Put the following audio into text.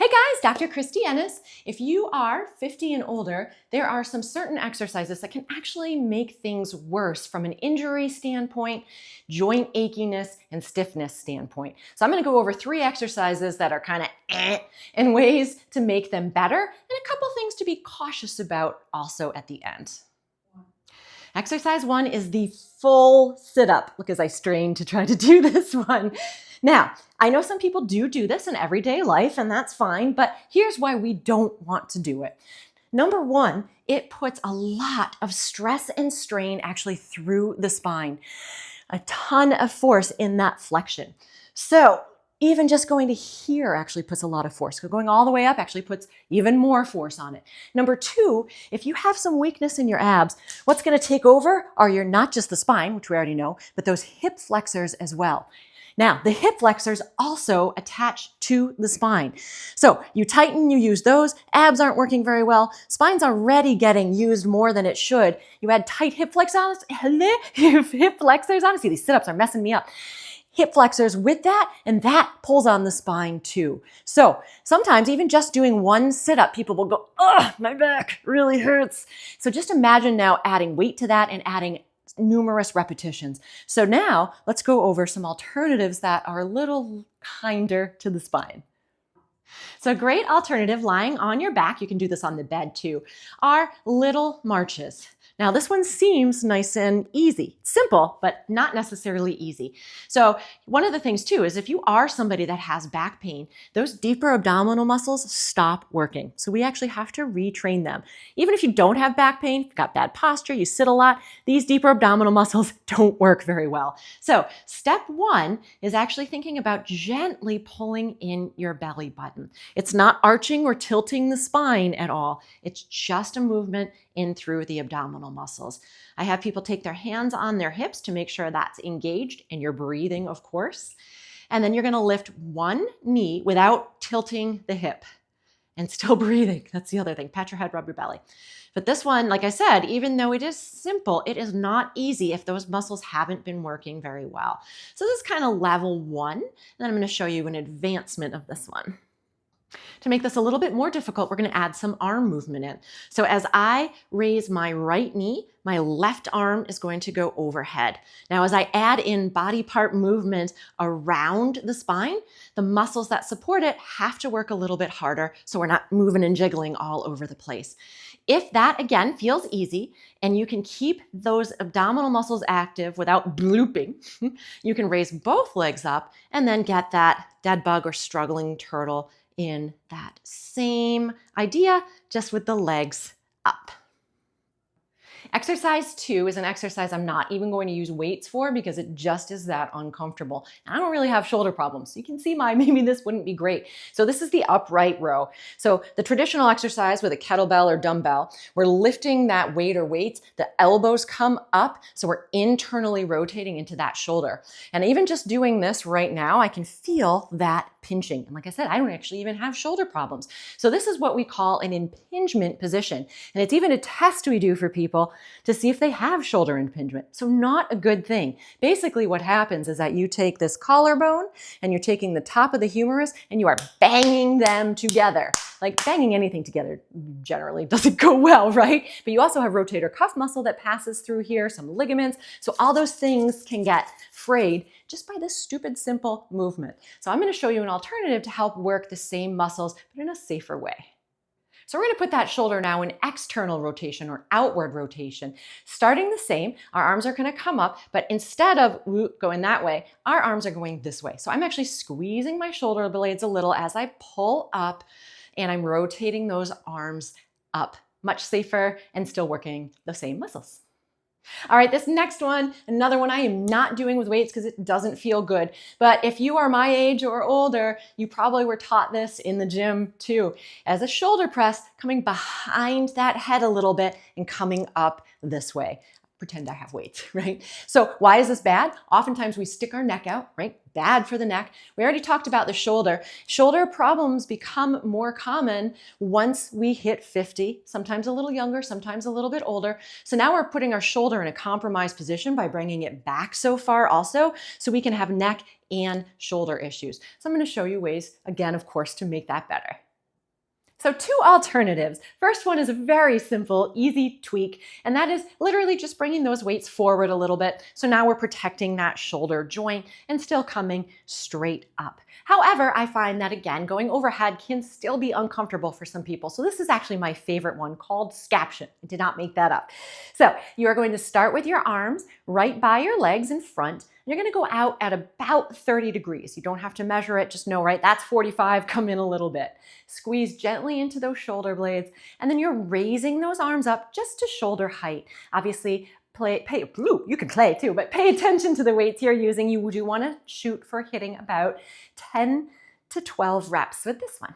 Hey guys, Dr. Kristie Ennis. If you are 50 and older, there are some certain exercises that can actually make things worse from an injury standpoint, joint achiness, and stiffness standpoint. So I'm going to go over 3 exercises that are kind of and ways to make them better, and a couple things to be cautious about also at the end. Exercise 1 is the full sit-up. Look as I strain to try to do this one. Now, I know some people do this in everyday life, and that's fine, but here's why we don't want to do it. Number 1, it puts a lot of stress and strain actually through the spine. A ton of force in that flexion. So even just going to here actually puts a lot of force. Going all the way up actually puts even more force on it. Number 2, if you have some weakness in your abs, what's going to take over are not just the spine, which we already know, but those hip flexors as well. Now, the hip flexors also attach to the spine. So you tighten, you use those, abs aren't working very well, spine's already getting used more than it should. You add tight hip flexors on, see these sit-ups are messing me up. Hip flexors with that, and that pulls on the spine too. So sometimes even just doing one sit-up, people will go, "Ugh, my back really hurts." So just imagine now adding weight to that and adding numerous repetitions. So now let's go over some alternatives that are a little kinder to the spine. So a great alternative lying on your back, you can do this on the bed too, are little marches. Now this one seems nice and easy, simple, but not necessarily easy. So one of the things too is if you are somebody that has back pain, those deeper abdominal muscles stop working. So we actually have to retrain them. Even if you don't have back pain, you've got bad posture, you sit a lot, these deeper abdominal muscles don't work very well. So step 1 is actually thinking about gently pulling in your belly button. It's not arching or tilting the spine at all. It's just a movement in through the abdominal muscles. I have people take their hands on their hips to make sure that's engaged, and you're breathing, of course. And then you're going to lift one knee without tilting the hip and still breathing. That's the other thing. Pat your head, rub your belly. But this one, like I said, even though it is simple, it is not easy if those muscles haven't been working very well. So this is kind of level 1. And then I'm going to show you an advancement of this one. To make this a little bit more difficult, we're going to add some arm movement in. So as I raise my right knee, my left arm is going to go overhead. Now, as I add in body part movement around the spine, the muscles that support it have to work a little bit harder so we're not moving and jiggling all over the place. If that, again, feels easy and you can keep those abdominal muscles active without blooping, you can raise both legs up and then get that dead bug or struggling turtle in that same idea, just with the legs up. Exercise 2 is an exercise I'm not even going to use weights for because it just is that uncomfortable. And I don't really have shoulder problems. So you can see maybe this wouldn't be great. So this is the upright row. So the traditional exercise with a kettlebell or dumbbell, we're lifting that weight or weights, the elbows come up, so we're internally rotating into that shoulder. And even just doing this right now, I can feel that pinching. And like I said, I don't actually even have shoulder problems. So this is what we call an impingement position. And it's even a test we do for people to see if they have shoulder impingement. So not a good thing. Basically what happens is that you take this collarbone and you're taking the top of the humerus and you are banging them together. Like banging anything together generally doesn't go well, right? But you also have rotator cuff muscle that passes through here, some ligaments. So all those things can get frayed just by this stupid, simple movement. So I'm going to show you an alternative to help work the same muscles, but in a safer way. So we're going to put that shoulder now in external rotation or outward rotation. Starting the same, our arms are going to come up, but instead of going that way, our arms are going this way. So I'm actually squeezing my shoulder blades a little as I pull up, and I'm rotating those arms up. Much safer and still working the same muscles. All right, this next one, another one I am not doing with weights because it doesn't feel good. But if you are my age or older, you probably were taught this in the gym too. As a shoulder press, coming behind that head a little bit and coming up this way. Pretend I have weights, right? So why is this bad? Oftentimes we stick our neck out, right? Bad for the neck. We already talked about the shoulder. Shoulder problems become more common once we hit 50, sometimes a little younger, sometimes a little bit older. So now we're putting our shoulder in a compromised position by bringing it back so far also, so we can have neck and shoulder issues. So I'm going to show you ways, again, of course, to make that better. So 2 alternatives. First one is a very simple, easy tweak, and that is literally just bringing those weights forward a little bit. So now we're protecting that shoulder joint and still coming straight up. However, I find that again, going overhead can still be uncomfortable for some people. So this is actually my favorite one called scaption. I did not make that up. So you are going to start with your arms right by your legs in front. You're going to go out at about 30 degrees. You don't have to measure it, just know, right, that's 45, come in a little bit. Squeeze gently into those shoulder blades, and then you're raising those arms up just to shoulder height. Obviously, you can play too, but pay attention to the weights you're using. You do want to shoot for hitting about 10 to 12 reps with this one.